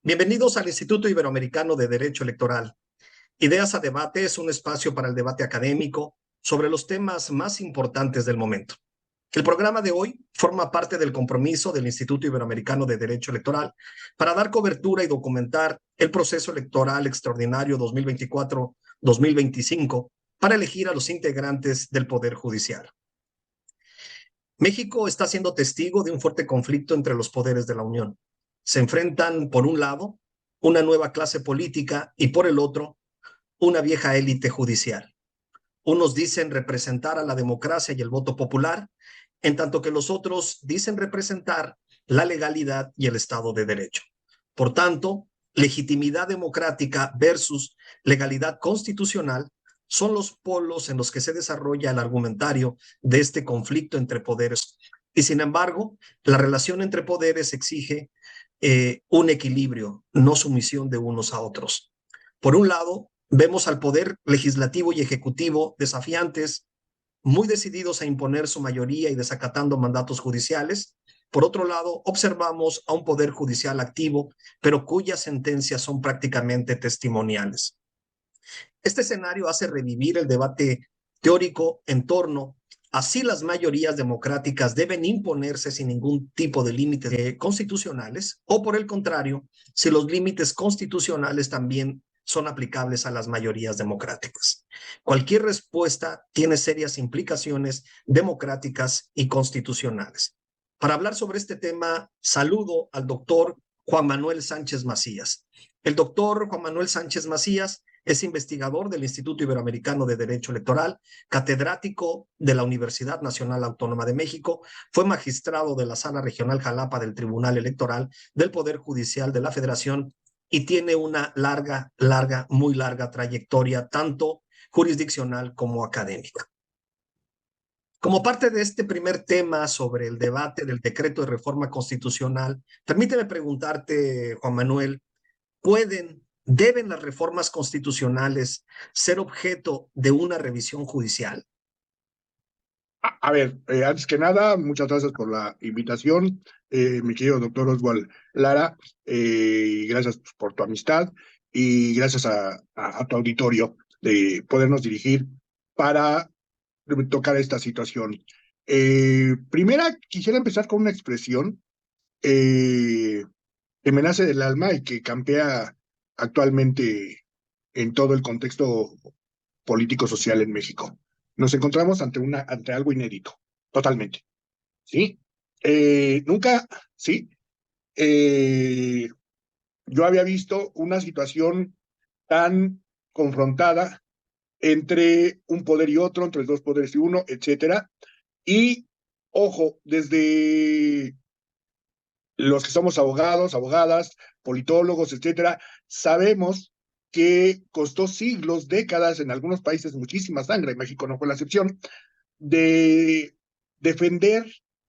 Bienvenidos al Instituto Iberoamericano de Derecho Electoral. Ideas a Debate es un espacio para el debate académico sobre los temas más importantes del momento. El programa de hoy forma parte del compromiso del Instituto Iberoamericano de Derecho Electoral para dar cobertura y documentar el proceso electoral extraordinario 2024-2025 para elegir a los integrantes del Poder Judicial. México está siendo testigo de un fuerte conflicto entre los poderes de la Unión. Se enfrentan, por un lado, una nueva clase política y por el otro, una vieja élite judicial. Unos dicen representar a la democracia y el voto popular, en tanto que los otros dicen representar la legalidad y el Estado de Derecho. Por tanto, legitimidad democrática versus legalidad constitucional son los polos en los que se desarrolla el argumentario de este conflicto entre poderes. Y sin embargo, la relación entre poderes exige un equilibrio, no sumisión de unos a otros. Por un lado, vemos al poder legislativo y ejecutivo desafiantes, muy decididos a imponer su mayoría y desacatando mandatos judiciales. Por otro lado, observamos a un poder judicial activo, pero cuyas sentencias son prácticamente testimoniales. Este escenario hace revivir el debate teórico en torno a si las mayorías democráticas deben imponerse sin ningún tipo de límites constitucionales o, por el contrario, si los límites constitucionales también son aplicables a las mayorías democráticas. Cualquier respuesta tiene serias implicaciones democráticas y constitucionales. Para hablar sobre este tema, saludo al doctor Juan Manuel Sánchez Macías. El doctor Juan Manuel Sánchez Macías es investigador del Instituto Iberoamericano de Derecho Electoral, catedrático de la Universidad Nacional Autónoma de México, fue magistrado de la Sala Regional Jalapa del Tribunal Electoral del Poder Judicial de la Federación y tiene una muy larga trayectoria, tanto jurisdiccional como académica. Como parte de este primer tema sobre el debate del decreto de reforma constitucional, permíteme preguntarte, Juan Manuel, ¿deben las reformas constitucionales ser objeto de una revisión judicial? A ver, antes que nada, muchas gracias por la invitación, mi querido doctor Oswald Lara, gracias por tu amistad y gracias a tu auditorio de podernos dirigir para tocar esta situación. Primera, quisiera empezar con una expresión que me nace del alma y que campea actualmente en todo el contexto político-social en México. Nos encontramos ante algo inédito, totalmente, ¿sí? Nunca, ¿sí? Eh, yo había visto una situación tan confrontada entre un poder y otro, entre dos poderes y uno, etcétera. Y, ojo, desde los que somos abogados, abogadas, politólogos, etcétera, sabemos que costó siglos, décadas, en algunos países muchísima sangre, México no fue la excepción, de defender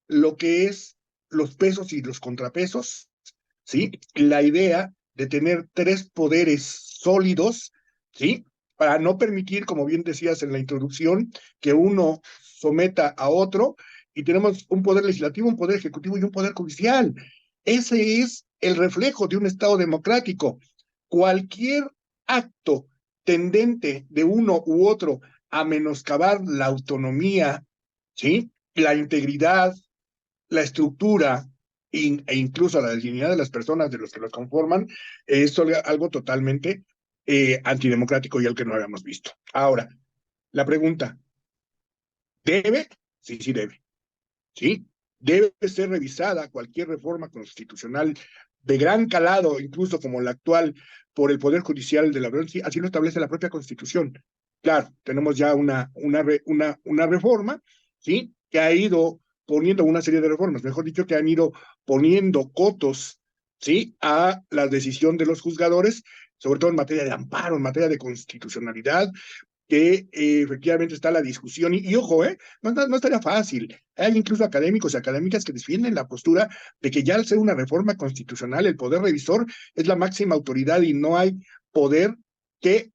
lo que es los pesos y los contrapesos, ¿sí? La idea de tener tres poderes sólidos, ¿sí? Para no permitir, como bien decías en la introducción, que uno someta a otro, y tenemos un poder legislativo, un poder ejecutivo y un poder judicial. Ese es el reflejo de un Estado democrático. Cualquier acto tendente de uno u otro a menoscabar la autonomía, ¿sí? La integridad, la estructura e incluso la dignidad de las personas, de los que los conforman, es algo totalmente antidemocrático y al que no habíamos visto. Ahora, la pregunta, ¿debe? Sí, sí debe. ¿Sí? Debe ser revisada cualquier reforma constitucional de gran calado, incluso como la actual, por el Poder Judicial de la Unión, sí, así lo establece la propia Constitución. Claro, tenemos ya una reforma, ¿sí? Que ha ido poniendo una serie de reformas, mejor dicho, que han ido poniendo cotos, ¿sí? A la decisión de los juzgadores, sobre todo en materia de amparo, en materia de constitucionalidad, que efectivamente está la discusión, y ojo, no estaría fácil. Hay incluso académicos y académicas que defienden la postura de que ya al ser una reforma constitucional, el poder revisor es la máxima autoridad y no hay poder que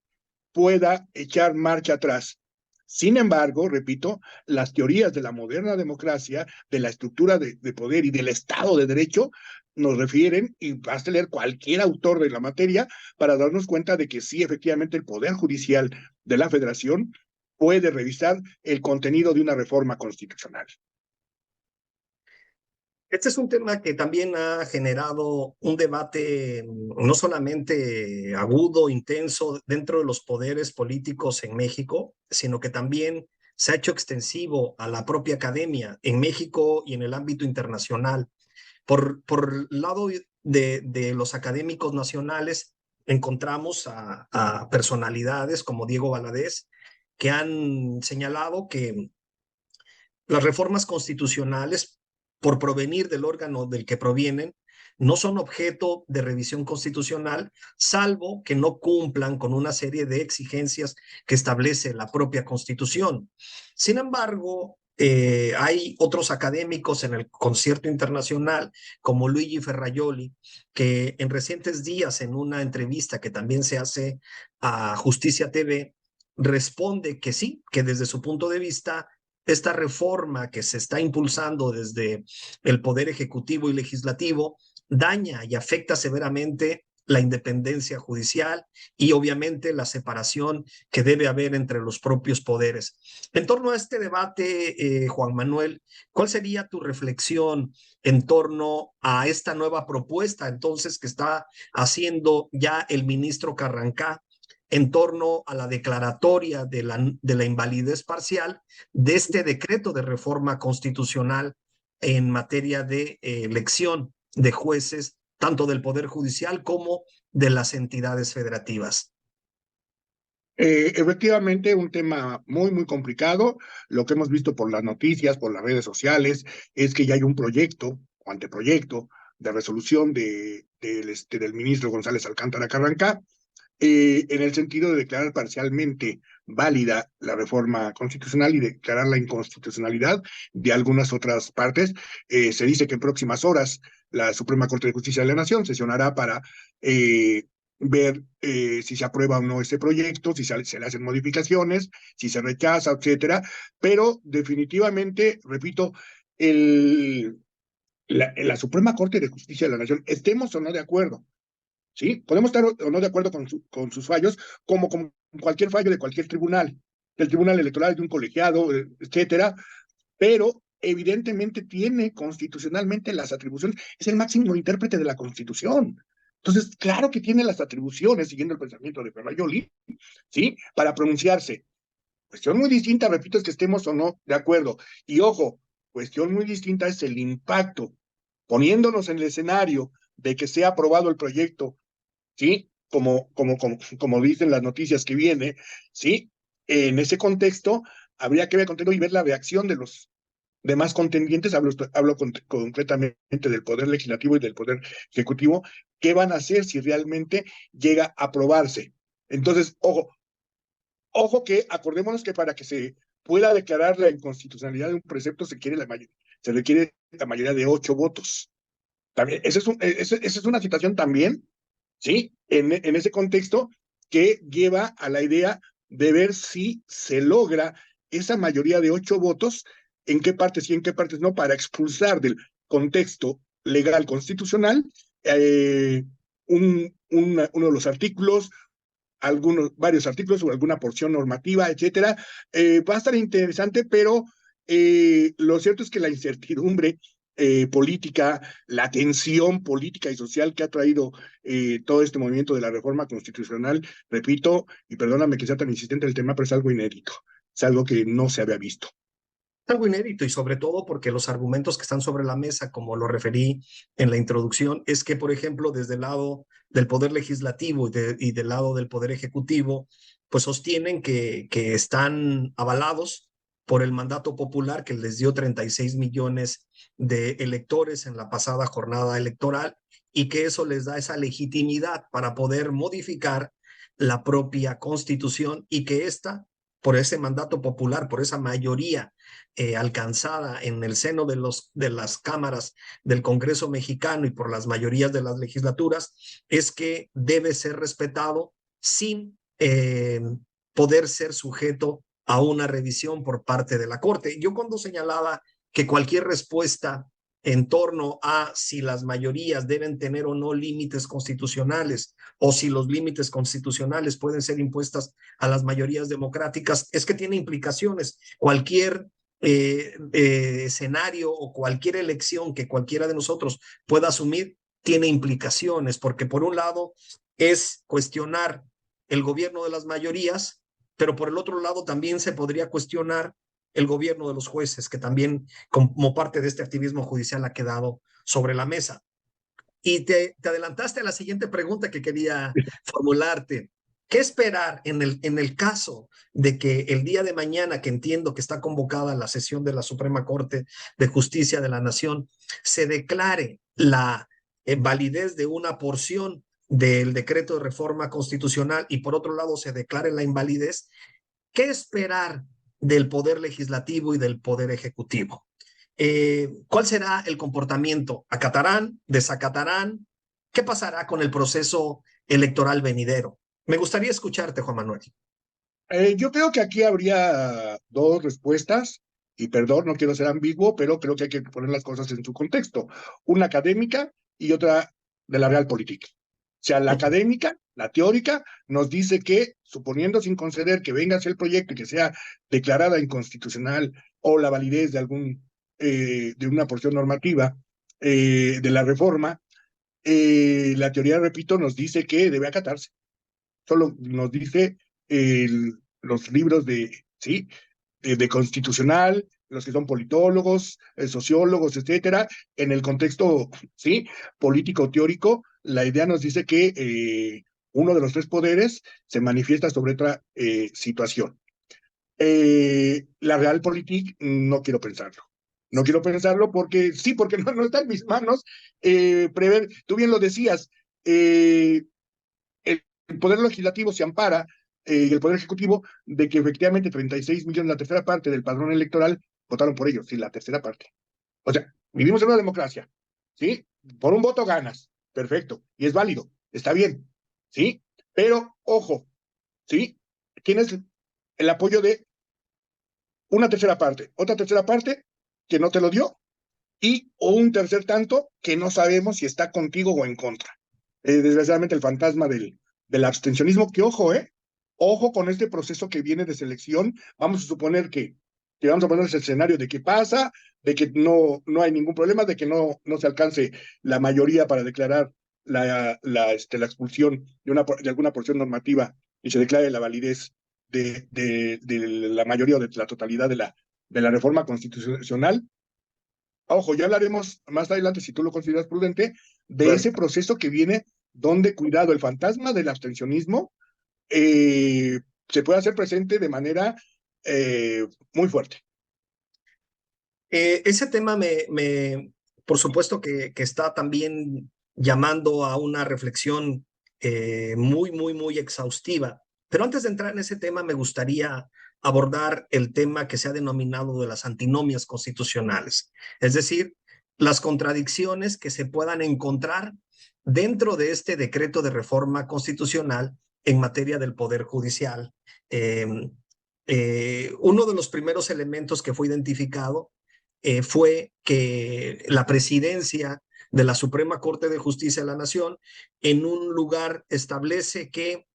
pueda echar marcha atrás. Sin embargo, repito, las teorías de la moderna democracia, de la estructura de poder y del Estado de Derecho, nos refieren, y basta leer cualquier autor de la materia para darnos cuenta de que sí, efectivamente, el Poder Judicial de la Federación puede revisar el contenido de una reforma constitucional. Este es un tema que también ha generado un debate no solamente agudo, intenso dentro de los poderes políticos en México, sino que también se ha hecho extensivo a la propia academia en México y en el ámbito internacional. Por el lado de los académicos nacionales, encontramos a personalidades como Diego Valadez que han señalado que las reformas constitucionales, por provenir del órgano del que provienen, no son objeto de revisión constitucional, salvo que no cumplan con una serie de exigencias que establece la propia Constitución. Sin embargo, hay otros académicos en el concierto internacional, como Luigi Ferrajoli, que en recientes días, en una entrevista que también se hace a Justicia TV, responde que sí, que desde su punto de vista esta reforma que se está impulsando desde el Poder Ejecutivo y Legislativo daña y afecta severamente la independencia judicial y obviamente la separación que debe haber entre los propios poderes. En torno a este debate, Juan Manuel, ¿cuál sería tu reflexión en torno a esta nueva propuesta entonces que está haciendo ya el ministro Carrancá en torno a la declaratoria de la invalidez parcial de este decreto de reforma constitucional en materia de elección de jueces, tanto del Poder Judicial como de las entidades federativas? Efectivamente, un tema muy, muy complicado. Lo que hemos visto por las noticias, por las redes sociales, es que ya hay un proyecto o anteproyecto de resolución del ministro González Alcántara Carrancá, en el sentido de declarar parcialmente válida la reforma constitucional y declarar la inconstitucionalidad de algunas otras partes. Se dice que en próximas horas la Suprema Corte de Justicia de la Nación sesionará para ver si se aprueba o no ese proyecto, si se le hacen modificaciones, si se rechaza, etcétera. Pero definitivamente, repito, la Suprema Corte de Justicia de la Nación, estemos o no de acuerdo, ¿sí? Podemos estar o no de acuerdo con sus fallos, como con cualquier fallo de cualquier tribunal, del tribunal electoral, de un colegiado, etcétera, pero evidentemente tiene constitucionalmente las atribuciones, es el máximo intérprete de la Constitución. Entonces, claro que tiene las atribuciones, siguiendo el pensamiento de Ferrajoli, ¿sí? Para pronunciarse. Cuestión muy distinta, repito, es que estemos o no de acuerdo. Y ojo, cuestión muy distinta es el impacto, poniéndonos en el escenario de que sea aprobado el proyecto, ¿sí? Como dicen las noticias que viene, ¿sí? En ese contexto, habría que ver contexto y ver la reacción de los demás contendientes, hablo concretamente del Poder Legislativo y del Poder Ejecutivo, qué van a hacer si realmente llega a aprobarse. Entonces, ojo que acordémonos que para que se pueda declarar la inconstitucionalidad de un precepto se requiere la mayoría de 8 votos. También, esa es una situación también, ¿sí? En ese contexto que lleva a la idea de ver si se logra esa mayoría de 8 votos, en qué partes y en qué partes no, para expulsar del contexto legal constitucional uno de los artículos, varios artículos o alguna porción normativa, etcétera. Va a estar interesante, pero lo cierto es que la incertidumbre política, la tensión política y social que ha traído todo este movimiento de la reforma constitucional, repito, y perdóname que sea tan insistente el tema, pero es algo inédito, es algo que no se había visto. Algo inédito y sobre todo porque los argumentos que están sobre la mesa, como lo referí en la introducción, es que, por ejemplo, desde el lado del Poder Legislativo y del lado del Poder Ejecutivo, pues sostienen que están avalados por el mandato popular que les dio 36 millones de electores en la pasada jornada electoral y que eso les da esa legitimidad para poder modificar la propia Constitución y que esta, por ese mandato popular, por esa mayoría alcanzada en el seno de las cámaras del Congreso mexicano y por las mayorías de las legislaturas, es que debe ser respetado sin poder ser sujeto a una revisión por parte de la Corte. Yo cuando señalaba que cualquier respuesta en torno a si las mayorías deben tener o no límites constitucionales o si los límites constitucionales pueden ser impuestas a las mayorías democráticas, es que tiene implicaciones. Cualquier escenario o cualquier elección que cualquiera de nosotros pueda asumir tiene implicaciones, porque por un lado es cuestionar el gobierno de las mayorías, pero por el otro lado también se podría cuestionar el gobierno de los jueces, que también como parte de este activismo judicial ha quedado sobre la mesa. Y te adelantaste a la siguiente pregunta que quería formularte. ¿Qué esperar en el caso de que el día de mañana, que entiendo que está convocada la sesión de la Suprema Corte de Justicia de la Nación, se declare la validez de una porción del decreto de reforma constitucional y por otro lado se declare la invalidez? ¿Qué esperar del Poder Legislativo y del Poder Ejecutivo? ¿Cuál será el comportamiento? ¿Acatarán? ¿Desacatarán? ¿Qué pasará con el proceso electoral venidero? Me gustaría escucharte, Juan Manuel. Yo creo que aquí habría dos respuestas, y perdón, no quiero ser ambiguo, pero creo que hay que poner las cosas en su contexto. Una académica y otra de la realpolitik. O sea, la académica, la teórica, nos dice que, suponiendo sin conceder que venga el proyecto y que sea declarada inconstitucional o la validez de de una porción normativa de la reforma, la teoría, repito, nos dice que debe acatarse. Solo nos dice los libros ¿sí? De constitucional, los que son politólogos, sociólogos, etcétera, en el contexto, ¿sí? Político teórico, la idea nos dice que uno de los tres poderes se manifiesta sobre otra situación. La realpolitik no quiero pensarlo. No quiero pensarlo porque sí, porque no está en mis manos prever. Tú bien lo decías, el Poder Legislativo se ampara y el Poder Ejecutivo de que efectivamente 36 millones, la tercera parte del padrón electoral, votaron por ellos, sí, la tercera parte. O sea, vivimos en una democracia, ¿sí? Por un voto ganas, perfecto, y es válido, está bien, ¿sí? Pero, ojo, ¿sí? Tienes el apoyo de una tercera parte, otra tercera parte que no te lo dio, y o un tercer tanto que no sabemos si está contigo o en contra. Desgraciadamente el fantasma del abstencionismo, que ojo con este proceso que viene de selección. Vamos a suponer que vamos a poner ese escenario de que pasa, de que no hay ningún problema, de que no se alcance la mayoría para declarar la expulsión de alguna porción normativa y se declare la validez de la mayoría o de la totalidad de la reforma constitucional. Ojo, ya hablaremos más adelante, si tú lo consideras prudente, de ese proceso que viene donde, cuidado, el fantasma del abstencionismo se puede hacer presente de manera muy fuerte. Ese tema por supuesto que está también llamando a una reflexión muy exhaustiva. Pero antes de entrar en ese tema, me gustaría abordar el tema que se ha denominado de las antinomias constitucionales, es decir, las contradicciones que se puedan encontrar dentro de este decreto de reforma constitucional en materia del Poder Judicial. Uno de los primeros elementos que fue identificado fue que la presidencia de la Suprema Corte de Justicia de la Nación en un lugar establece que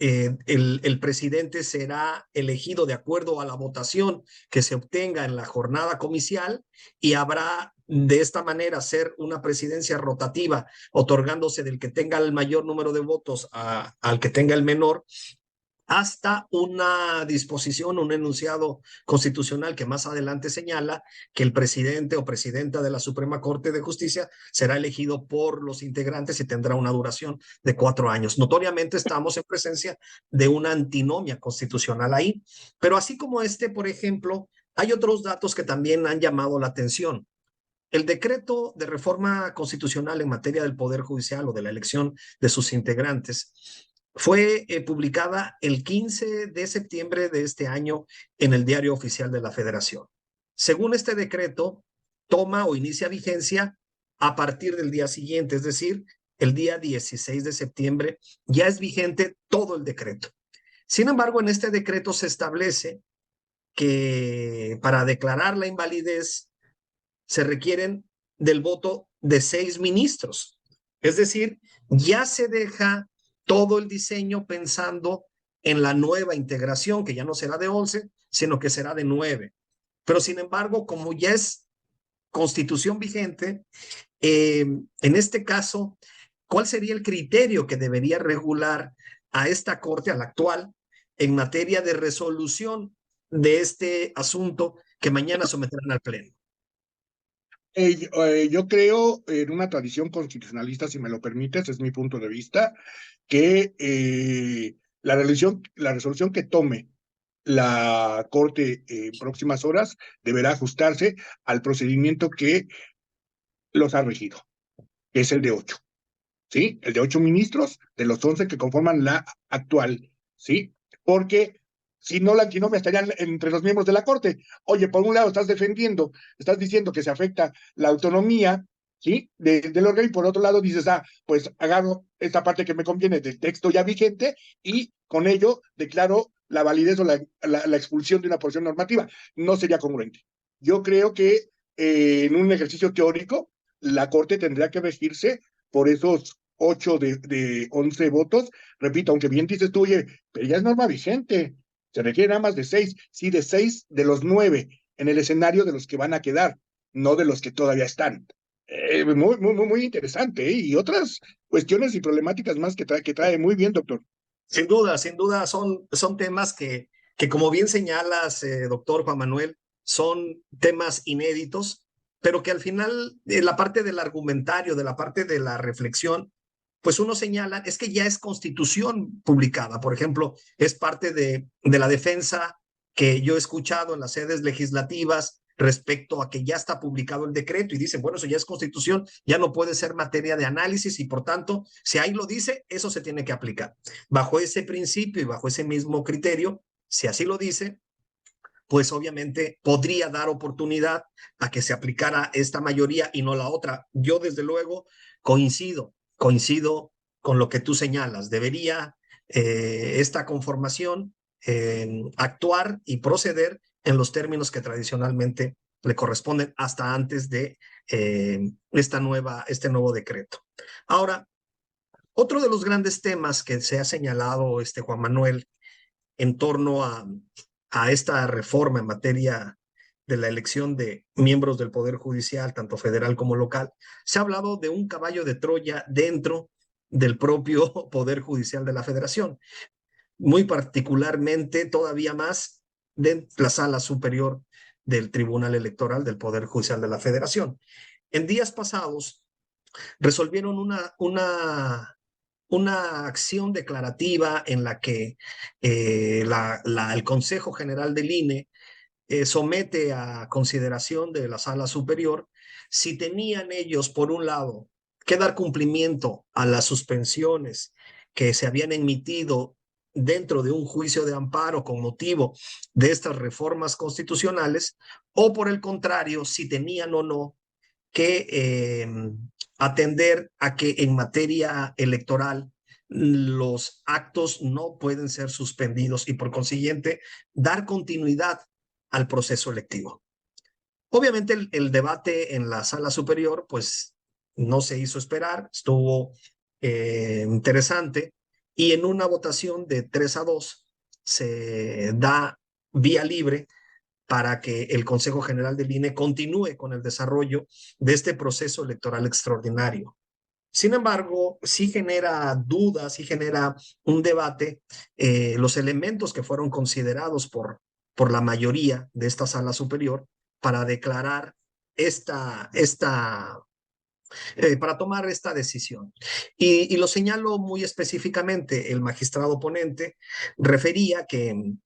el presidente será elegido de acuerdo a la votación que se obtenga en la jornada comicial y habrá de esta manera ser una presidencia rotativa, otorgándose del que tenga el mayor número de votos al que tenga el menor, hasta una disposición, un enunciado constitucional que más adelante señala que el presidente o presidenta de la Suprema Corte de Justicia será elegido por los integrantes y tendrá una duración de 4 años. Notoriamente estamos en presencia de una antinomia constitucional ahí, pero así como por ejemplo, hay otros datos que también han llamado la atención. El decreto de reforma constitucional en materia del Poder Judicial o de la elección de sus integrantes fue publicada el 15 de septiembre de este año en el Diario Oficial de la Federación. Según este decreto, toma o inicia vigencia a partir del día siguiente, es decir, el día 16 de septiembre, ya es vigente todo el decreto. Sin embargo, en este decreto se establece que para declarar la invalidez se requieren del voto de 6 ministros. Es decir, ya se deja todo el diseño pensando en la nueva integración, que ya no será de 11, sino que será de 9. Pero sin embargo, como ya es constitución vigente, en este caso, ¿cuál sería el criterio que debería regular a esta Corte, a la actual, en materia de resolución de este asunto que mañana someterán al Pleno? Yo creo en una tradición constitucionalista, si me lo permites, es mi punto de vista, que la resolución que tome la Corte en próximas horas deberá ajustarse al procedimiento que los ha regido, que es el de 8, ¿sí? El de 8 ministros de los 11 que conforman la actual, ¿sí? Porque si no me estarían entre los miembros de la Corte. Oye, por un lado estás diciendo que se afecta la autonomía, ¿sí? Del órgano, y por otro lado dices, pues agarro esta parte que me conviene del texto ya vigente y con ello declaro la validez o la expulsión de una porción normativa. No sería congruente. Yo creo que en un ejercicio teórico, la Corte tendría que regirse por esos 8 de 11 votos. Repito, aunque bien dices tú, oye, pero ya es norma vigente, se requieren nada más de 6, sí, de 6 de los 9 en el escenario de los que van a quedar, no de los que todavía están. Muy interesante, ¿eh? Y otras cuestiones y problemáticas más que trae muy bien, doctor. Sin duda son temas que como bien señalas, doctor Juan Manuel, son temas inéditos, pero que al final, la parte del argumentario, de la parte de la reflexión, pues uno señala, es que ya es constitución publicada. Por ejemplo, es parte de la defensa que yo he escuchado en las sedes legislativas respecto a que ya está publicado el decreto y dicen, bueno, eso ya es constitución, ya no puede ser materia de análisis y por tanto, si ahí lo dice, eso se tiene que aplicar. Bajo ese principio y bajo ese mismo criterio, si así lo dice, pues obviamente podría dar oportunidad a que se aplicara esta mayoría y no la otra. Yo desde luego coincido con lo que tú señalas. Debería esta conformación actuar y proceder en los términos que tradicionalmente le corresponden hasta antes de este nuevo decreto. Ahora, otro de los grandes temas que se ha señalado, Juan Manuel, en torno a esta reforma en materia de la elección de miembros del Poder Judicial, tanto federal como local, se ha hablado de un caballo de Troya dentro del propio Poder Judicial de la Federación, muy particularmente todavía más de la sala superior del Tribunal Electoral del Poder Judicial de la Federación. En días pasados resolvieron una acción declarativa en la que el Consejo General del INE somete a consideración de la Sala Superior si tenían ellos, por un lado, que dar cumplimiento a las suspensiones que se habían emitido dentro de un juicio de amparo con motivo de estas reformas constitucionales, o por el contrario, si tenían o no que atender a que en materia electoral los actos no pueden ser suspendidos y por consiguiente dar continuidad al proceso electivo. Obviamente el debate en la sala superior pues no se hizo esperar, estuvo interesante y en una votación de 3-2 se da vía libre para que el Consejo General del INE continúe con el desarrollo de este proceso electoral extraordinario. Sin embargo, sí genera dudas, sí genera un debate los elementos que fueron considerados por la mayoría de esta sala superior para declarar para tomar esta decisión. Y lo señalo muy específicamente, el magistrado ponente refería que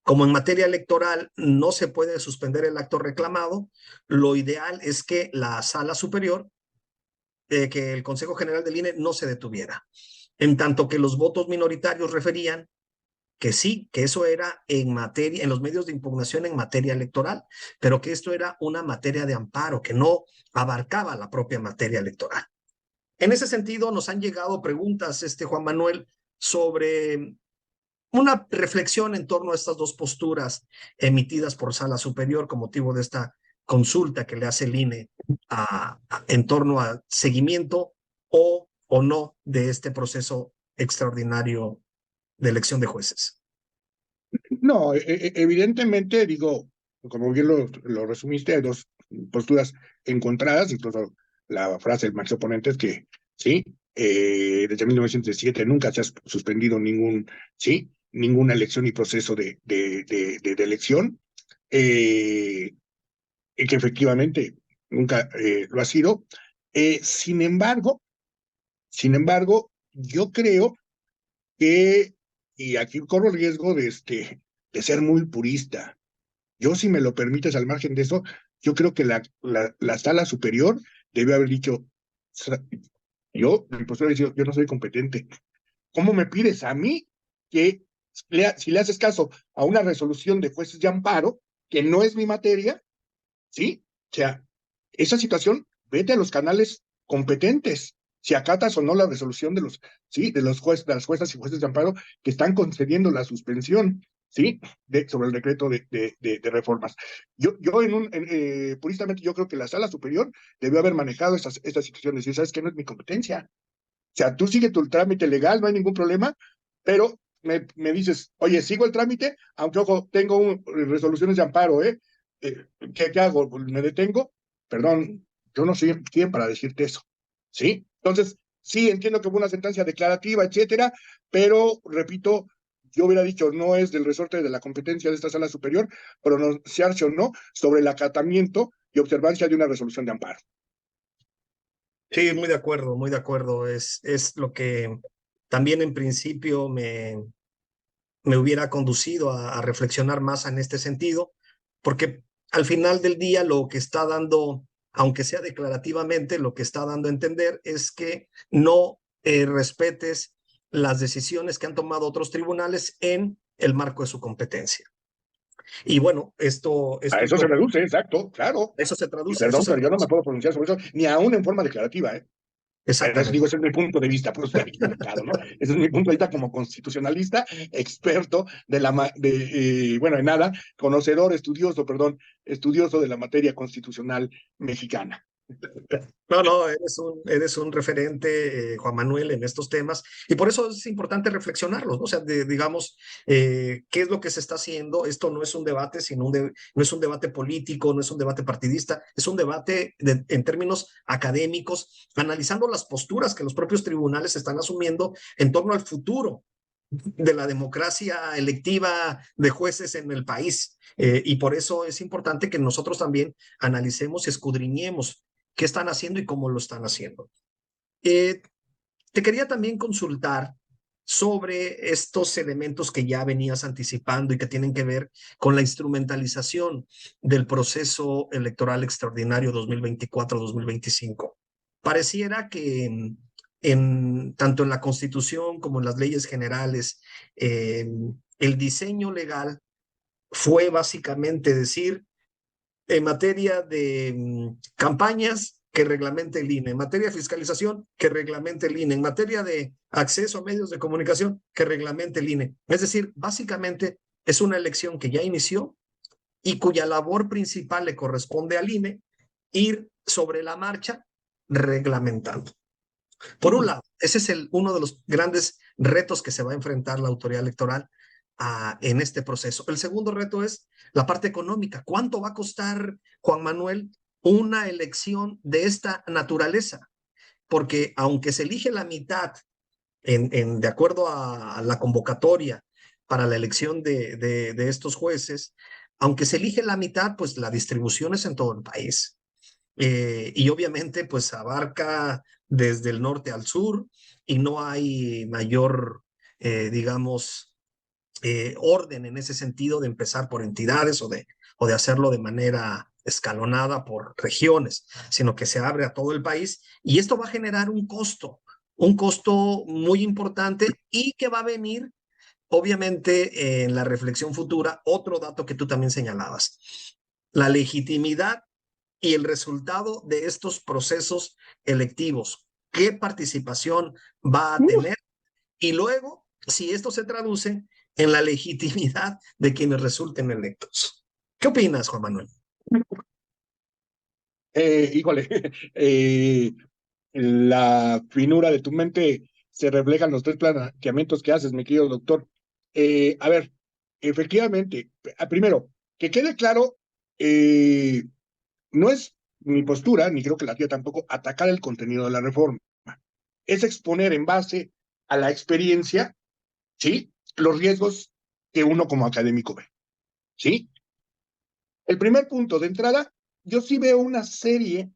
como en materia electoral no se puede suspender el acto reclamado, lo ideal es que la sala superior, que el Consejo General del INE no se detuviera. En tanto que los votos minoritarios referían que sí, que eso era en los medios de impugnación en materia electoral, pero que esto era una materia de amparo, que no abarcaba la propia materia electoral. En ese sentido, nos han llegado preguntas, Juan Manuel, sobre una reflexión en torno a estas dos posturas emitidas por Sala Superior con motivo de esta consulta que le hace el INE en torno al seguimiento o no de este proceso extraordinario de elección de jueces. No, evidentemente, digo, como bien lo resumiste, hay dos posturas encontradas, incluso la frase del max oponente es que, sí, desde 1907 nunca se ha suspendido ninguna elección y proceso de elección, y que efectivamente nunca lo ha sido. Sin embargo, yo creo que, y aquí corro el riesgo de ser muy purista. Yo, si me lo permites, al margen de eso, yo creo que la sala superior debió haber dicho, mi postura dice, yo no soy competente. ¿Cómo me pides a mí que si le haces caso a una resolución de jueces de amparo, que no es mi materia, ¿sí? O sea, esa situación, vete a los canales competentes, si acatas o no la resolución de los jueces, de las juezas y jueces de amparo que están concediendo la suspensión, ¿sí? Sobre el decreto de reformas. Puristamente, yo creo que la sala superior debió haber manejado estas situaciones y sabes que no es mi competencia. O sea, tú sigue tu trámite legal, no hay ningún problema, pero me dices, oye, sigo el trámite, aunque, ojo, tengo resoluciones de amparo, ¿eh? ¿Qué hago? ¿Me detengo? Perdón, yo no soy quien para decirte eso, ¿sí? Entonces, sí, entiendo que hubo una sentencia declarativa, etcétera, pero, repito, yo hubiera dicho, no es del resorte de la competencia de esta sala superior pronunciarse o no sobre el acatamiento y observancia de una resolución de amparo. Sí, muy de acuerdo, muy de acuerdo. Es lo que también en principio me hubiera conducido a reflexionar más en este sentido, porque al final del día lo que está dando, aunque sea declarativamente, lo que está dando a entender es que no respetes las decisiones que han tomado otros tribunales en el marco de su competencia. Y bueno, A esto eso se reduce, exacto, claro. eso se Y traduce, eso perdón, se pero yo no me traduce. puedo pronunciar sobre eso, ni aún en forma declarativa, ¿eh? Pero eso, Exactamente. digo, ese es mi punto de vista, pues estoy equivocado, ¿no? Ese es mi punto de vista como constitucionalista, experto bueno, en nada, estudioso de la materia constitucional mexicana. No, no, eres un referente, Juan Manuel, en estos temas, y por eso es importante reflexionarlos, ¿no? O sea, digamos, ¿qué es lo que se está haciendo? Esto no es un debate, no es un debate político, no es un debate partidista, es un debate en términos académicos, analizando las posturas que los propios tribunales están asumiendo en torno al futuro de la democracia electiva de jueces en el país. Y por eso es importante que nosotros también analicemos y escudriñemos qué están haciendo y cómo lo están haciendo. Te quería también consultar sobre estos elementos que ya venías anticipando y que tienen que ver con la instrumentalización del proceso electoral extraordinario 2024-2025. Pareciera que tanto en la Constitución como en las leyes generales, el diseño legal fue básicamente decir, en materia de campañas, que reglamente el INE, en materia de fiscalización, que reglamente el INE, en materia de acceso a medios de comunicación, que reglamente el INE. Es decir, básicamente es una elección que ya inició y cuya labor principal le corresponde al INE ir sobre la marcha reglamentando. Por un lado, ese es uno de los grandes retos que se va a enfrentar la autoridad electoral en este proceso. El segundo reto es la parte económica. ¿Cuánto va a costar, Juan Manuel, una elección de esta naturaleza? Porque aunque se elige la mitad de acuerdo a la convocatoria para la elección de estos jueces, aunque se elige la mitad, pues la distribución es en todo el país. Y obviamente pues abarca desde el norte al sur y no hay mayor, digamos, orden en ese sentido de empezar por entidades o de hacerlo de manera escalonada por regiones, sino que se abre a todo el país y esto va a generar un costo muy importante y que va a venir, obviamente, en la reflexión futura, otro dato que tú también señalabas, la legitimidad y el resultado de estos procesos electivos, qué participación va a tener y luego si esto se traduce en la legitimidad de quienes resulten electos. ¿Qué opinas, Juan Manuel? Híjole, la finura de tu mente se refleja en los tres planteamientos que haces, mi querido doctor. A ver, efectivamente, primero, que quede claro, no es mi postura, ni creo que la tía tampoco, atacar el contenido de la reforma. Es exponer en base a la experiencia, ¿sí? Los riesgos que uno como académico ve, ¿sí? El primer punto de entrada, yo sí veo una serie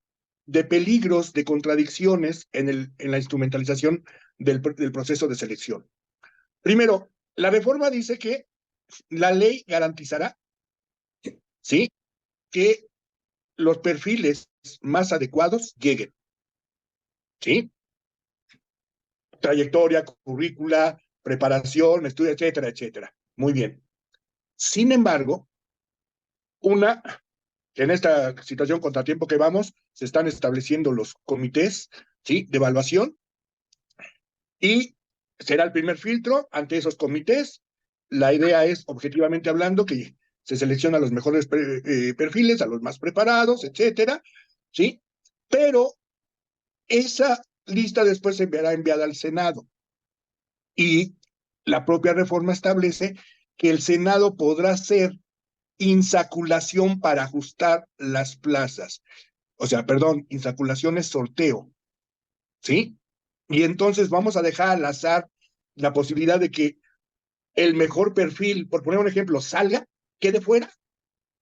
de peligros, de contradicciones en la instrumentalización del proceso de selección. Primero, la reforma dice que la ley garantizará, ¿sí?, que los perfiles más adecuados lleguen, ¿sí? Trayectoria, currícula, preparación, estudio, etcétera, etcétera. Muy bien. Sin embargo, que en esta situación contratiempo que vamos, se están estableciendo los comités, ¿sí?, de evaluación, y será el primer filtro ante esos comités. La idea es, objetivamente hablando, que se selecciona a los mejores perfiles, a los más preparados, etcétera, ¿sí? Pero esa lista después se enviada al Senado. Y la propia reforma establece que el Senado podrá hacer insaculación para ajustar las plazas. O sea, perdón, insaculación es sorteo, ¿sí? Y entonces vamos a dejar al azar la posibilidad de que el mejor perfil, por poner un ejemplo, salga, quede fuera,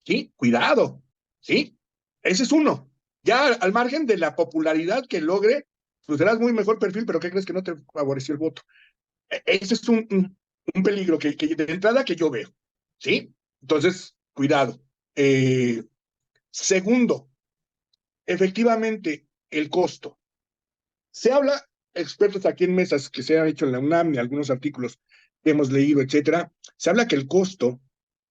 ¿sí? Cuidado, ¿sí? Ese es uno. Ya al margen de la popularidad que logre, pues serás muy mejor perfil, pero ¿qué crees que no te favoreció el voto? Ese es un peligro que de entrada que yo veo, ¿sí? Entonces, cuidado. Segundo, efectivamente, el costo. Se habla, expertos aquí en mesas que se han hecho en la UNAM y algunos artículos que hemos leído, etcétera, se habla que el costo,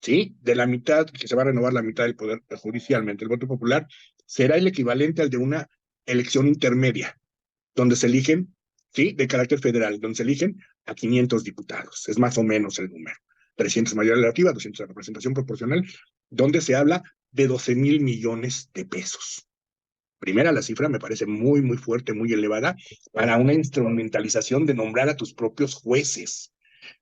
¿sí?, de la mitad, que se va a renovar la mitad del poder judicialmente, el voto popular, será el equivalente al de una elección intermedia, donde se eligen, ¿sí?, de carácter federal, donde se eligen a 500 diputados. Es más o menos el número. 300 mayoría relativa, 200 de representación proporcional, donde se habla de 12,000 millones de pesos. Primera, la cifra me parece muy, muy fuerte, muy elevada para una instrumentalización de nombrar a tus propios jueces.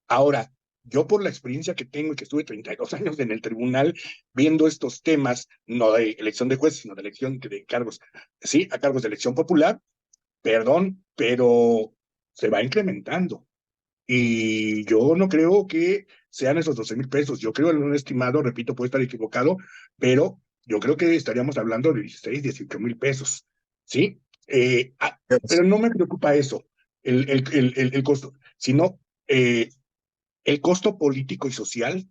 Ahora, yo por la experiencia que tengo y que estuve 32 años en el tribunal viendo estos temas, no de elección de jueces, sino de elección de cargos, sí, a cargos de elección popular, perdón, pero se va incrementando. Y yo no creo que sean esos 12,000 pesos. Yo creo en un estimado, repito, puede estar equivocado, pero yo creo que estaríamos hablando de 16, 18,000 pesos. ¿Sí? Pero no me preocupa eso, el costo, sino el costo político y social,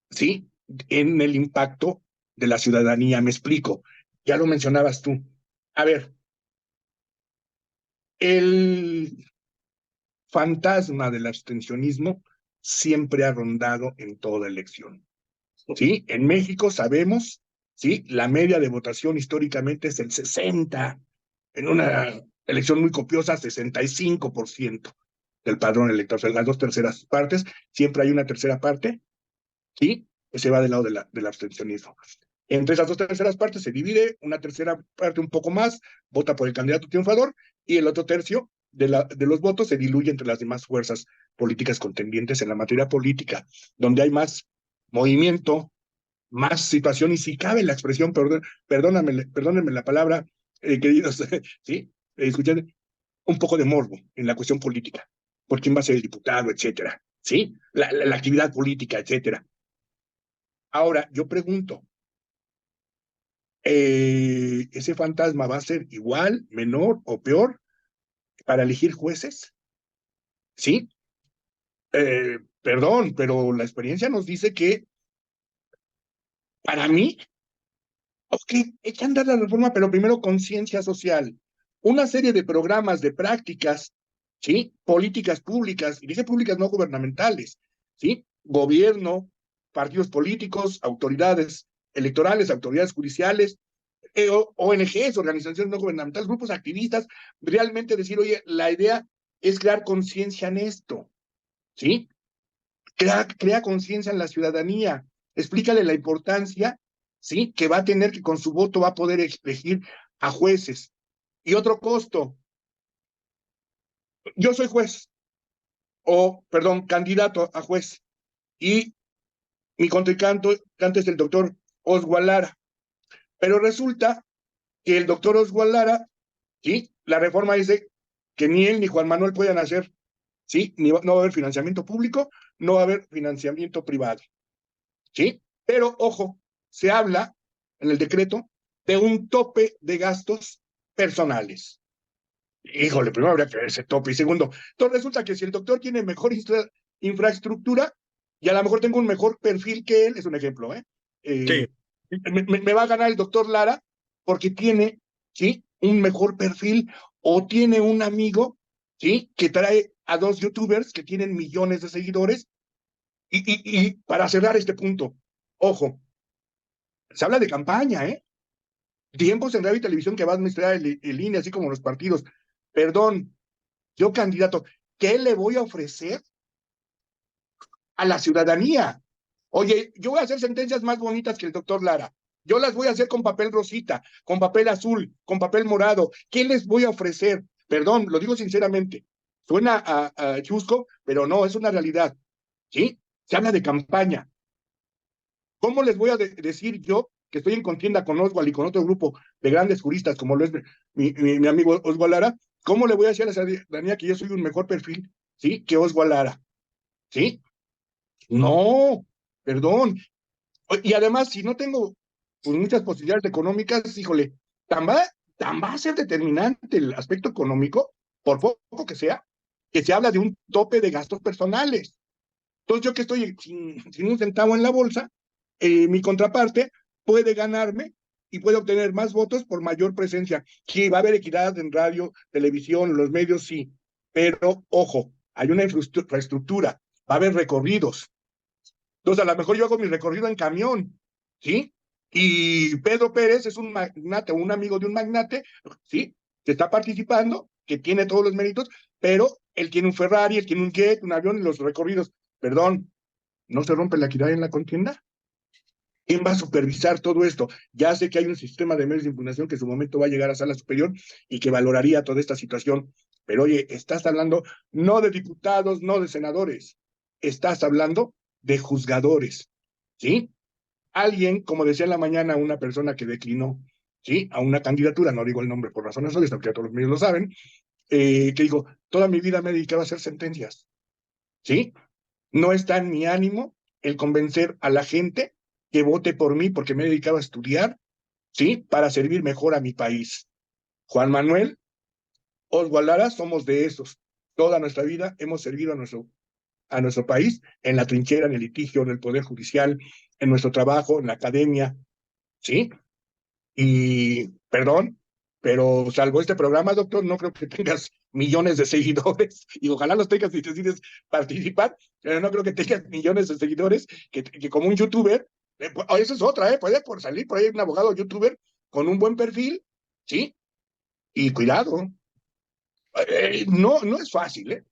¿sí?, en el impacto de la ciudadanía. Me explico. Ya lo mencionabas tú. A ver, el fantasma del abstencionismo siempre ha rondado en toda elección. ¿Sí? En México sabemos, ¿sí?, la media de votación históricamente es el 60, en una elección muy copiosa, 65% del padrón electoral. O sea, las dos terceras partes, siempre hay una tercera parte, ¿sí?, que se va del lado del abstencionismo. Entre esas dos terceras partes se divide, una tercera parte un poco más, vota por el candidato triunfador, y el otro tercio de los votos se diluye entre las demás fuerzas políticas contendientes en la materia política, donde hay más movimiento, más situación, y si cabe la expresión, perdónenme la palabra, queridos, ¿sí? Escuchen, un poco de morbo en la cuestión política, por quién va a ser el diputado, etcétera, ¿sí? La actividad política, etcétera. Ahora, yo pregunto, ¿ese fantasma va a ser igual, menor o peor para elegir jueces? ¿Sí? Perdón, pero la experiencia nos dice que, para mí, ok, echan dar la reforma, pero primero conciencia social. Una serie de programas, de prácticas, ¿sí? Políticas públicas, y dice públicas no gubernamentales, ¿sí? Gobierno, partidos políticos, autoridades electorales, autoridades judiciales, ONGs, organizaciones no gubernamentales, grupos activistas, realmente decir, oye, la idea es crear conciencia en esto, ¿sí? Crea conciencia en la ciudadanía, explícale la importancia, ¿sí? Que va a tener, que con su voto va a poder elegir a jueces. Y otro costo, yo soy juez, o, perdón, candidato a juez, y mi contrincante es el doctor Oswald Lara, pero resulta que el doctor Oswald Lara, ¿sí? La reforma dice que ni él ni Juan Manuel puedan hacer, ¿sí? No va a haber financiamiento público, no va a haber financiamiento privado, ¿sí? Pero, ojo, se habla en el decreto de un tope de gastos personales. Híjole, primero habría que ver ese tope. Y segundo, entonces resulta que si el doctor tiene mejor infraestructura y a lo mejor tengo un mejor perfil que él, es un ejemplo, ¿eh? Sí. Me va a ganar el doctor Lara porque tiene, ¿sí? Un mejor perfil o tiene un amigo, ¿sí? Que trae a dos youtubers que tienen millones de seguidores. Y para cerrar este punto, ojo, se habla de campaña, ¿eh? Tiempos en radio y televisión que va a administrar el INE, así como los partidos. Perdón, yo candidato, ¿qué le voy a ofrecer a la ciudadanía? Oye, yo voy a hacer sentencias más bonitas que el doctor Lara. Yo las voy a hacer con papel rosita, con papel azul, con papel morado. ¿Qué les voy a ofrecer? Perdón, lo digo sinceramente. Suena a chusco, pero no, es una realidad. ¿Sí? Se habla de campaña. ¿Cómo les voy a decir yo que estoy en contienda con Oswald y con otro grupo de grandes juristas, como lo es mi amigo Oswald Lara? ¿Cómo le voy a decir a la ciudadanía que yo soy un mejor perfil, ¿sí? Que Oswald Lara, ¿sí? No, perdón. Y además, si no tengo pues, muchas posibilidades económicas, híjole, tan va a ser determinante el aspecto económico, por poco que se habla de un tope de gastos personales. Entonces, yo que estoy sin un centavo en la bolsa, mi contraparte puede ganarme y puede obtener más votos por mayor presencia. Sí, va a haber equidad en radio, televisión, los medios, sí. Pero, ojo, hay una infraestructura, va a haber recorridos. Entonces, a lo mejor yo hago mi recorrido en camión, ¿sí? Y Pedro Pérez es un magnate, un amigo de un magnate, ¿sí? Que está participando, que tiene todos los méritos, pero él tiene un Ferrari, él tiene un jet, un avión y los recorridos. Perdón, ¿no se rompe la equidad en la contienda? ¿Quién va a supervisar todo esto? Ya sé que hay un sistema de medios de impugnación que en su momento va a llegar a sala superior y que valoraría toda esta situación. Pero oye, estás hablando no de diputados, no de senadores, estás hablando de juzgadores, ¿sí? Alguien, como decía en la mañana una persona que declinó, ¿sí? A una candidatura, no digo el nombre por razones obvias, porque ya todos los medios lo saben, que dijo, toda mi vida me he dedicado a hacer sentencias, ¿sí? No está en mi ánimo el convencer a la gente que vote por mí porque me he dedicado a estudiar, ¿sí? Para servir mejor a mi país. Juan Manuel, Oswald Lara, somos de esos. Toda nuestra vida hemos servido a nuestro país en la trinchera, en el litigio, en el Poder Judicial, en nuestro trabajo, en la academia, ¿sí? Y perdón, pero salvo este programa, doctor, no creo que tengas millones de seguidores y ojalá los tengas si decides participar, pero no creo que tengas millones de seguidores que como un youtuber, eso es otra, puede por salir por ahí un abogado youtuber con un buen perfil, ¿sí? Y cuidado, no es fácil, ¿eh?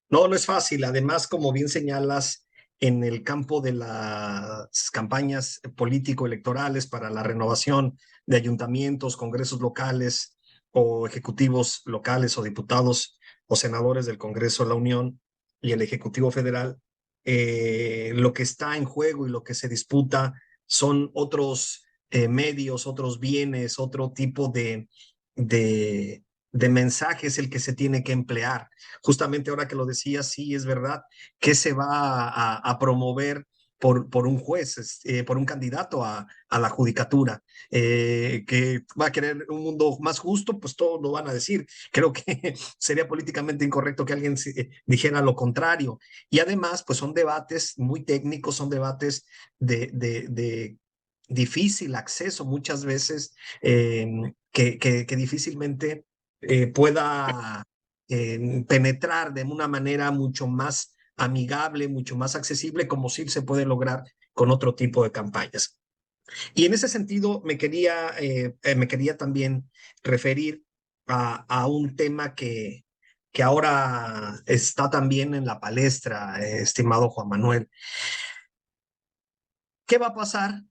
No, no es fácil. Además, como bien señalas, en el campo de las campañas político-electorales para la renovación de ayuntamientos, congresos locales o ejecutivos locales o diputados o senadores del Congreso de la Unión y el Ejecutivo Federal, lo que está en juego y lo que se disputa son otros medios, otros bienes, otro tipo de, de mensajes el que se tiene que emplear. Justamente ahora que lo decía, sí, es verdad que se va a promover por un juez, por un candidato a la judicatura, que va a querer un mundo más justo, pues todos lo van a decir. Creo que sería políticamente incorrecto que alguien dijera lo contrario. Y además, pues son debates muy técnicos, son debates de difícil acceso muchas veces, que difícilmente pueda penetrar de una manera mucho más amigable, mucho más accesible, como sí se puede lograr con otro tipo de campañas. Y en ese sentido me quería también referir a un tema que ahora está también en la palestra, estimado Juan Manuel. ¿Qué va a pasar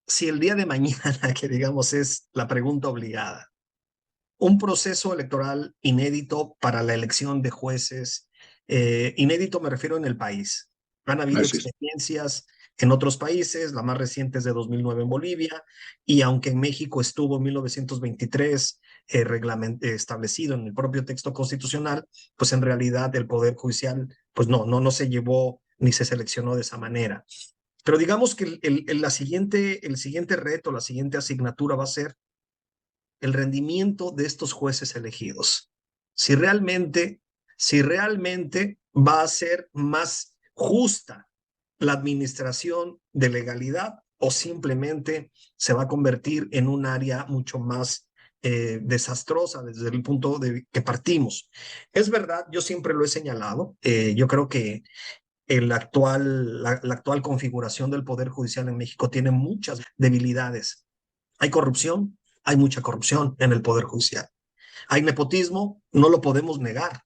si el día de mañana, que digamos es la pregunta obligada, un proceso electoral inédito para la elección de jueces? Inédito me refiero en el país. Han habido Así es. experiencias en otros países, la más reciente es de 2009 en Bolivia, y aunque en México estuvo en 1923 establecido en el propio texto constitucional, pues en realidad el Poder Judicial pues no se llevó ni se seleccionó de esa manera. Pero digamos que el siguiente reto, la siguiente asignatura va a ser el rendimiento de estos jueces elegidos. Si realmente, si realmente va a ser más justa la administración de legalidad o simplemente se va a convertir en un área mucho más desastrosa desde el punto de que partimos. Es verdad, yo siempre lo he señalado, yo creo que la actual configuración del Poder Judicial en México tiene muchas debilidades. Hay corrupción, hay mucha corrupción en el Poder Judicial. Hay nepotismo, no lo podemos negar.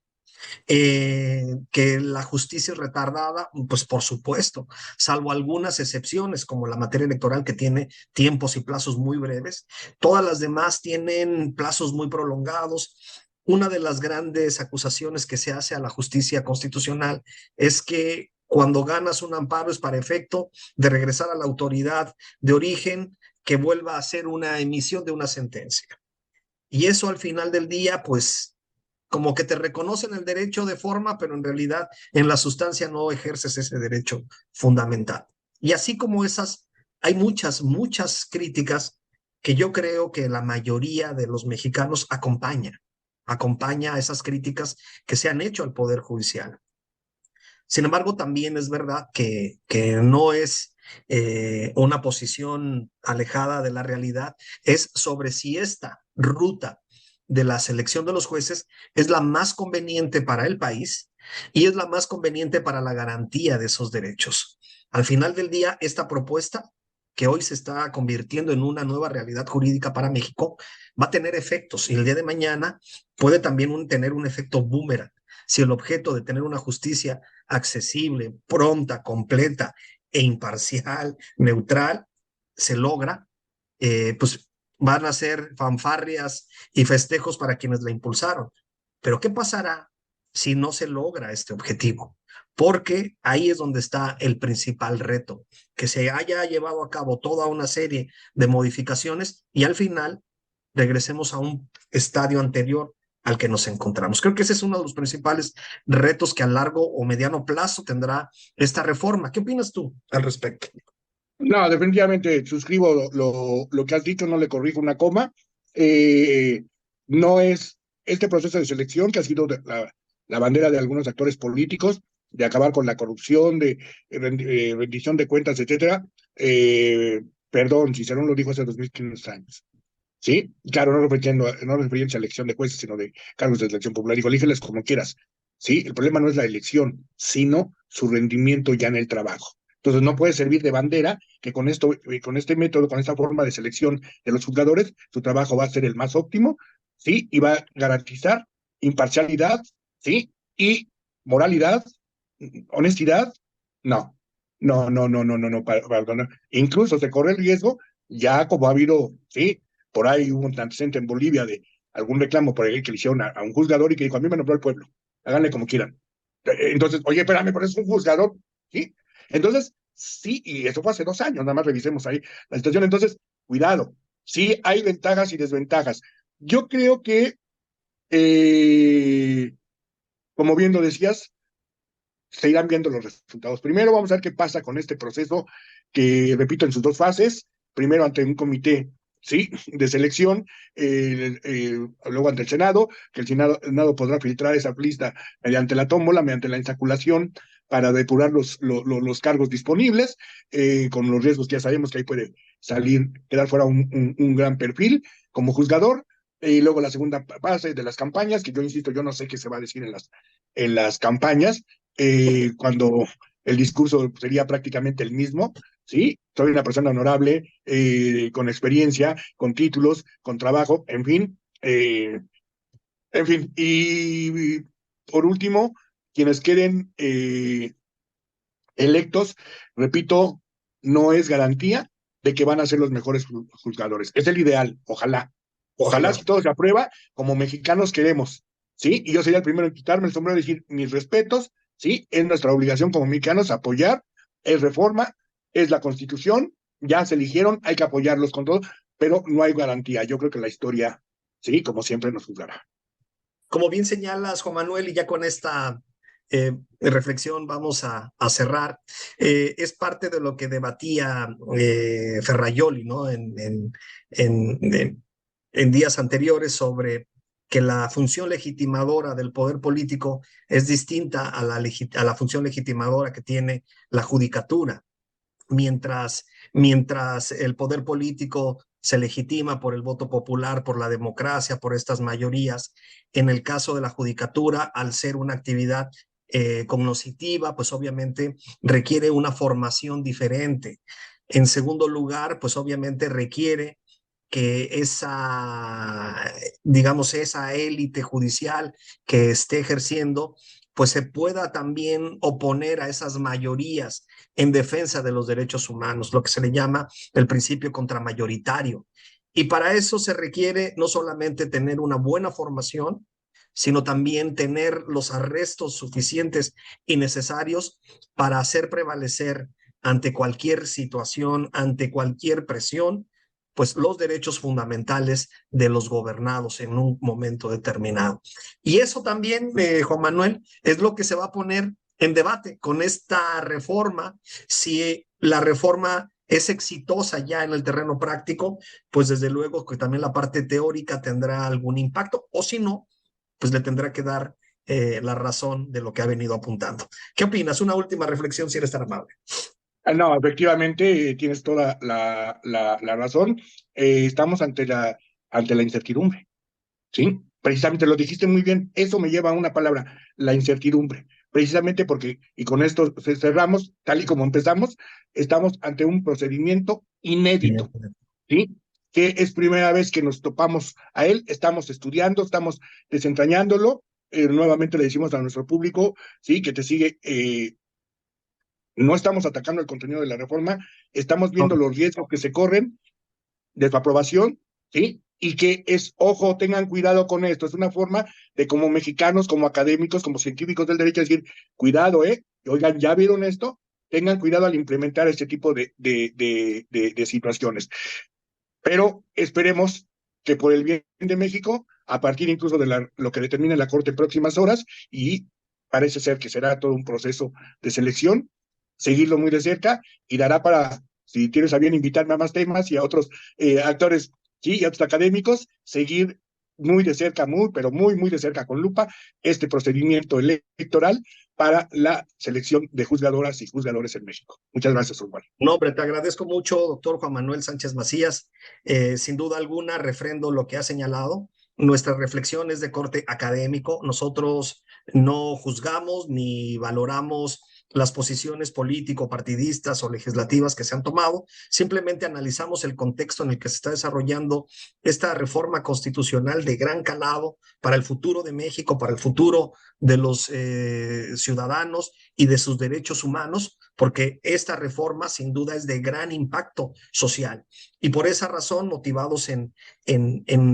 Que la justicia es retardada, pues por supuesto, salvo algunas excepciones como la materia electoral que tiene tiempos y plazos muy breves, todas las demás tienen plazos muy prolongados. Una de las grandes acusaciones que se hace a la justicia constitucional es que cuando ganas un amparo es para efecto de regresar a la autoridad de origen que vuelva a hacer una emisión de una sentencia. Y eso al final del día, pues como que te reconocen el derecho de forma, pero en realidad en la sustancia no ejerces ese derecho fundamental. Y así como esas, hay muchas críticas que yo creo que la mayoría de los mexicanos acompaña a esas críticas que se han hecho al Poder Judicial. Sin embargo, también es verdad que no es una posición alejada de la realidad, es sobre si esta ruta de la selección de los jueces es la más conveniente para el país y es la más conveniente para la garantía de esos derechos. Al final del día, esta propuesta que hoy se está convirtiendo en una nueva realidad jurídica para México va a tener efectos y el día de mañana puede también tener un efecto boomerang. Si el objeto de tener una justicia accesible, pronta, completa e imparcial, neutral, se logra, pues van a ser fanfarrias y festejos para quienes la impulsaron. Pero ¿qué pasará si no se logra este objetivo? Porque ahí es donde está el principal reto, que se haya llevado a cabo toda una serie de modificaciones y al final regresemos a un estadio anterior al que nos encontramos. Creo que ese es uno de los principales retos que a largo o mediano plazo tendrá esta reforma. ¿Qué opinas tú al respecto? No, definitivamente suscribo lo que has dicho, no le corrijo una coma. Eh, no es este proceso de selección que ha sido la bandera de algunos actores políticos, de acabar con la corrupción, de rendición de cuentas, etcétera. Perdón, Cicerón lo dijo hace 2500 años. ¿Sí? Claro, no refiriéndose a elección de jueces, sino de cargos de elección popular. Dijo, elígeles como quieras. ¿Sí? El problema no es la elección, sino su rendimiento ya en el trabajo. Entonces, no puede servir de bandera que con esto, con este método, con esta forma de selección de los juzgadores, su trabajo va a ser el más óptimo, ¿sí? Y va a garantizar imparcialidad, ¿sí? Y moralidad, honestidad, no. No, para. Incluso se corre el riesgo, ya como ha habido, ¿sí? Por ahí hubo un antecedente en Bolivia de algún reclamo por ahí que le hicieron a un juzgador y que dijo, a mí me nombró el pueblo, háganle como quieran. Entonces, oye, espérame, pero es un juzgador, ¿sí? Entonces, sí, y eso fue hace 2 años, nada más revisemos ahí la situación. Entonces, cuidado, sí hay ventajas y desventajas. Yo creo que, como bien lo decías, se irán viendo los resultados. Primero vamos a ver qué pasa con este proceso que, repito, en sus dos fases. Primero ante un comité, ¿sí? De selección, luego ante el Senado, que el Senado podrá filtrar esa lista mediante la tómbola, mediante la insaculación, para depurar los cargos disponibles, con los riesgos que ya sabemos que ahí puede quedar fuera un gran perfil como juzgador. Y luego la segunda fase de las campañas, que yo insisto, yo no sé qué se va a decir en las campañas, cuando el discurso sería prácticamente el mismo, ¿sí? Soy una persona honorable, con experiencia, con títulos, con trabajo, en fin, y por último, quienes queden electos, repito, no es garantía de que van a ser los mejores juzgadores. Es el ideal, ojalá. Ojalá Ojalá. si todo se aprueba, como mexicanos queremos, ¿sí? Y yo sería el primero en quitarme el sombrero y decir mis respetos, ¿sí? Es nuestra obligación como mexicanos apoyar, es reforma, es la constitución, ya se eligieron, hay que apoyarlos con todo, pero no hay garantía. Yo creo que la historia, sí, como siempre nos juzgará. Como bien señalas, Juan Manuel, y ya con esta reflexión vamos a cerrar, es parte de lo que debatía Ferrajoli, ¿no? En días anteriores sobre que la función legitimadora del poder político es distinta a la función legitimadora que tiene la judicatura. Mientras el poder político se legitima por el voto popular, por la democracia, por estas mayorías, en el caso de la judicatura, al ser una actividad cognoscitiva, pues obviamente requiere una formación diferente. En segundo lugar, pues obviamente requiere que digamos, esa élite judicial que esté ejerciendo, pues se pueda también oponer a esas mayorías en defensa de los derechos humanos, lo que se le llama el principio contramayoritario. Y para eso se requiere no solamente tener una buena formación, sino también tener los arrestos suficientes y necesarios para hacer prevalecer ante cualquier situación, ante cualquier presión, pues los derechos fundamentales de los gobernados en un momento determinado. Y eso también, Juan Manuel, es lo que se va a poner en debate con esta reforma. Si la reforma es exitosa ya en el terreno práctico, pues desde luego que también la parte teórica tendrá algún impacto, o si no, pues le tendrá que dar la razón de lo que ha venido apuntando. ¿Qué opinas? Una última reflexión, si eres tan amable. No, efectivamente, tienes toda la razón. Estamos ante la incertidumbre, ¿sí? Precisamente lo dijiste muy bien, eso me lleva a una palabra, la incertidumbre. Precisamente porque, y con esto cerramos, tal y como empezamos, estamos ante un procedimiento inédito, ¿sí? Que es primera vez que nos topamos a él, estamos estudiando, estamos desentrañándolo. Nuevamente le decimos a nuestro público, ¿sí? Que te sigue. No estamos atacando el contenido de la reforma, estamos viendo los riesgos que se corren de su aprobación, ¿sí? Y que es, ojo, tengan cuidado con esto, es una forma de como mexicanos, como académicos, como científicos del derecho, decir, cuidado, oigan, ¿ya vieron esto? Tengan cuidado al implementar este tipo de situaciones. Pero esperemos que por el bien de México, a partir incluso de lo que determine la Corte en próximas horas, y parece ser que será todo un proceso de selección, seguirlo muy de cerca y dará para, si tienes a bien invitarme a más temas y a otros actores, sí, y a otros académicos, seguir muy de cerca, pero muy, muy de cerca con lupa, este procedimiento electoral para la selección de juzgadoras y juzgadores en México. Muchas gracias, Osvaldo. No, hombre, te agradezco mucho, doctor Juan Manuel Sánchez Macías. Sin duda alguna, refrendo lo que ha señalado. Nuestra reflexión es de corte académico. Nosotros no juzgamos ni valoramos las posiciones político-partidistas o legislativas que se han tomado. Simplemente analizamos el contexto en el que se está desarrollando esta reforma constitucional de gran calado para el futuro de México, para el futuro de los ciudadanos y de sus derechos humanos, porque esta reforma sin duda es de gran impacto social. Y por esa razón, motivados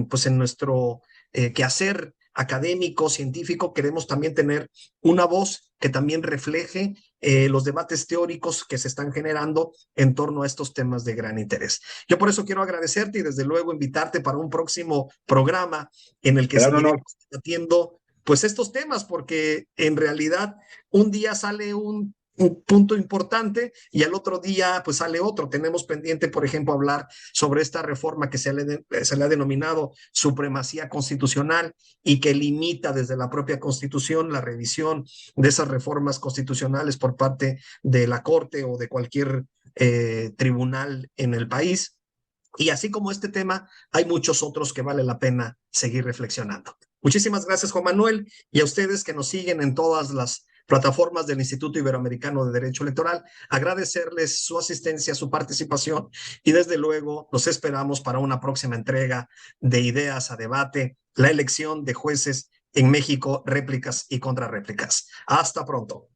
pues en nuestro quehacer académico, científico, queremos también tener una voz que también refleje los debates teóricos que se están generando en torno a estos temas de gran interés. Yo por eso quiero agradecerte y desde luego invitarte para un próximo programa en el que Será un honor. seguiremos debatiendo pues estos temas, porque en realidad un día sale un punto importante y al otro día pues sale otro. Tenemos pendiente, por ejemplo, hablar sobre esta reforma que se le ha denominado supremacía constitucional y que limita desde la propia Constitución la revisión de esas reformas constitucionales por parte de la Corte o de cualquier tribunal en el país. Y así como este tema, hay muchos otros que vale la pena seguir reflexionando. Muchísimas gracias, Juan Manuel, y a ustedes que nos siguen en todas las plataformas del Instituto Iberoamericano de Derecho Electoral, agradecerles su asistencia, su participación y desde luego los esperamos para una próxima entrega de Ideas a Debate, la elección de jueces en México, réplicas y contrarréplicas. Hasta pronto.